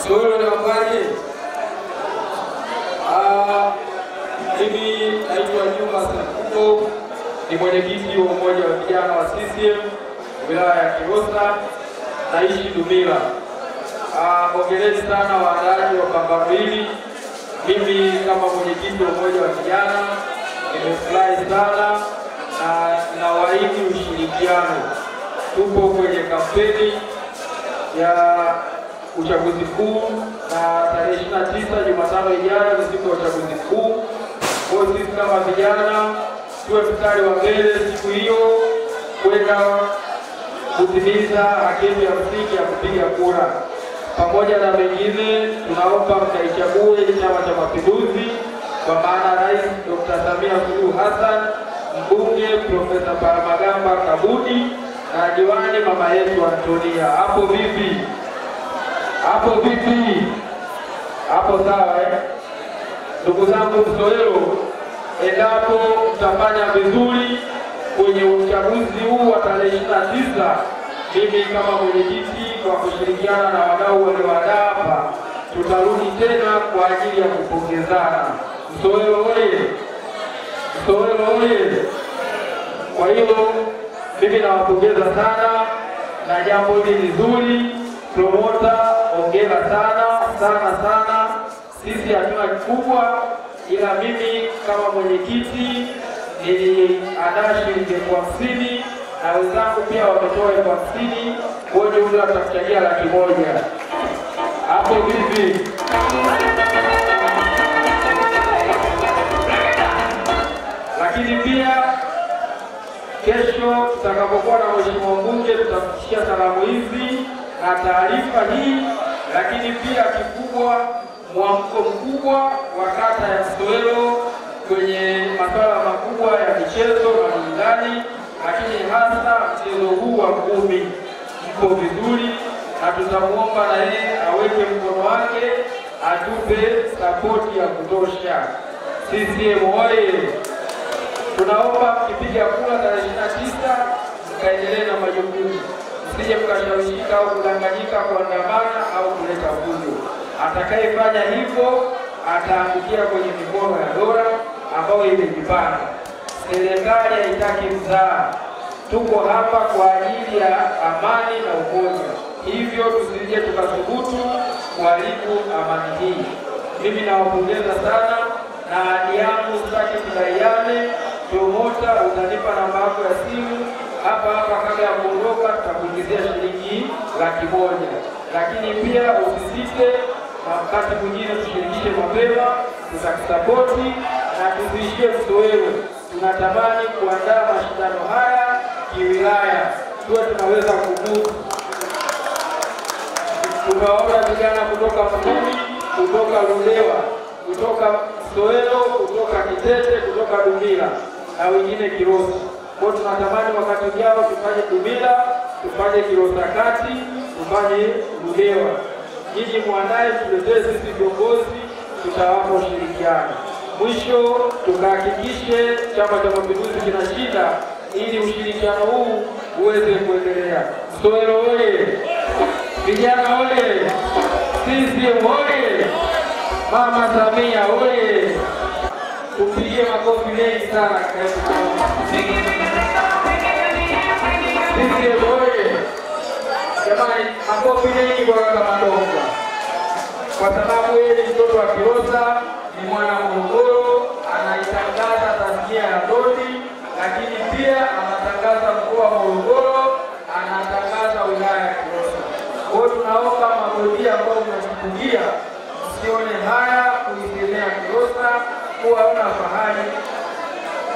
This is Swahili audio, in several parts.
Solo na mbaje. Mimi naitwa Juma Sakuko, ni mwenyekiti wa umoja wa vijana wa CCM wilaya ya Kilosa, naishi Dumila. Hongereni sana waandaaji wa pambano hili. Mimi kama mwenyekiti wa umoja wa vijana nimefurahi sana na nawaahidi ushirikiano. Tupo kwenye kampeni ya uchaguzi mkuu na tarehe 29 Jumatano ijayo ni siku ya uchaguzi mkuu. Kwa sisi kama vijana tuwe mstari wa mbele siku hiyo kwenda kutimiza haki ya msingi ya kupiga kura. Pamoja na mengine, tunaomba mkaichague Chama cha Mapinduzi kwa maana Rais Dr. Samia Suluhu Hassan, mbunge Profesa Palamagamba Kabudi na diwani mama yetu Antonia. Hapo vipi? Hapo vipi? Hapo sawa Ndugu zangu Msoero, endapo mtafanya vizuri kwenye uchaguzi huu wa tarehe 29, mimi kama mwenyekiti kwa kushirikiana na wadau walioandaa hapa tutarudi tena kwa ajili ya kupongezana. Msoero oye! Msoero oye! Kwa hiyo mimi nawapongeza sana na jambo hili nzuri. Promota, hongera sana. Sisi hatuna kikubwa, ila mimi kama mwenyekiti niliandaa shilingi 50,000 na wenzangu pia wametoa 50,000, kwa hiyo jumla tutakuchangia 100,000. Hapo vipi? Lakini pia kesho tutakapokuwa na mheshimiwa mbunge tutafikishia salamu hizi na taarifa hii, lakini pia kikubwa mwamko mkubwa wa kata ya Msoero kwenye masuala makubwa ya michezo na burudani, lakini hasa mchezo huu wa ngumi. Mko vizuri na tutamuomba na yeye aweke mkono wake atupe sapoti ya kutosha. CCM oye! Tunaomba kipiga kura tarehe 29 mkaendelee na majukumu. Msije mkashawishika au kudanganyika kuandamana au kuleta fujo. Atakayefanya hivyo ataangukia kwenye mikono ya dola ambayo imejipanga. Serikali haitaki mzaha. Tuko hapa kwa ajili ya amani na umoja. Hivyo tusije tukathubutu kuharibu amani hii. Mimi nawapongeza sana na ahadi yangu sitaki tudaiane. Promota, utanipa namba yako ya simu hapa kabla ya kuondoka, tutakuingizia shilingi 100,000. Lakini pia usisite, na wakati mwingine tushirikishe mapema, tutakusapoti na tuziishie Msoero. Tunatamani kuandaa mashindano haya kiwilaya, tuwe tunaweza kumudu. Tunaona vijana kutoka Mtumi, kutoka Ludewa, kutoka Msoero, kutoka Kitete, kutoka Dumila na wengine Kilosa. Kwa tunatamani wakati ujao tufanye Dumila, tufanye Kilosa kati, tufanye Ludewa. Nyinyi muandae, tuletee sisi viongozi, tutawapa ushirikiano. Mwisho tukahakikishe Chama cha Mapinduzi kinashinda ili ushirikiano huu uweze kuendelea. Msoero oye! Vijana oye! CCM oye! Mama Samia oye! Tupigie makofi mengi sana CCM oye! Jamani, makofi mengi kwa kaka Madonga. Kwa sababu yeye ni mtoto wa Kilosa, ni mwana Morogoro, anaitangaza tasnia ya ndondi, lakini pia anatangaza mkoa wa Morogoro, anatangaza wilaya ya Kilosa. Kwa hiyo tunaomba mabodi ambao mnajifungia msione haya kuisemea Kilosa, kuwa una fahari,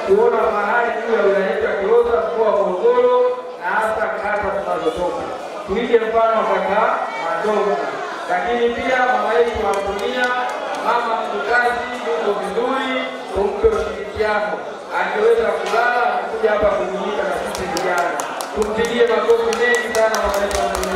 kuona fahari juu ya wilaya ya Kilosa, mkoa wa Morogoro na hasa kata tunazotoka. Tuige mfano kaka Madonga. Lakini pia mama yetu Antonia, mama mtukazi, yuko vizuri, tumpe ushirikiano. Angeweza kulala kuja hapa kujiunga na sisi vijana. Tumpigie makofi mengi sana mama yetu Antonia.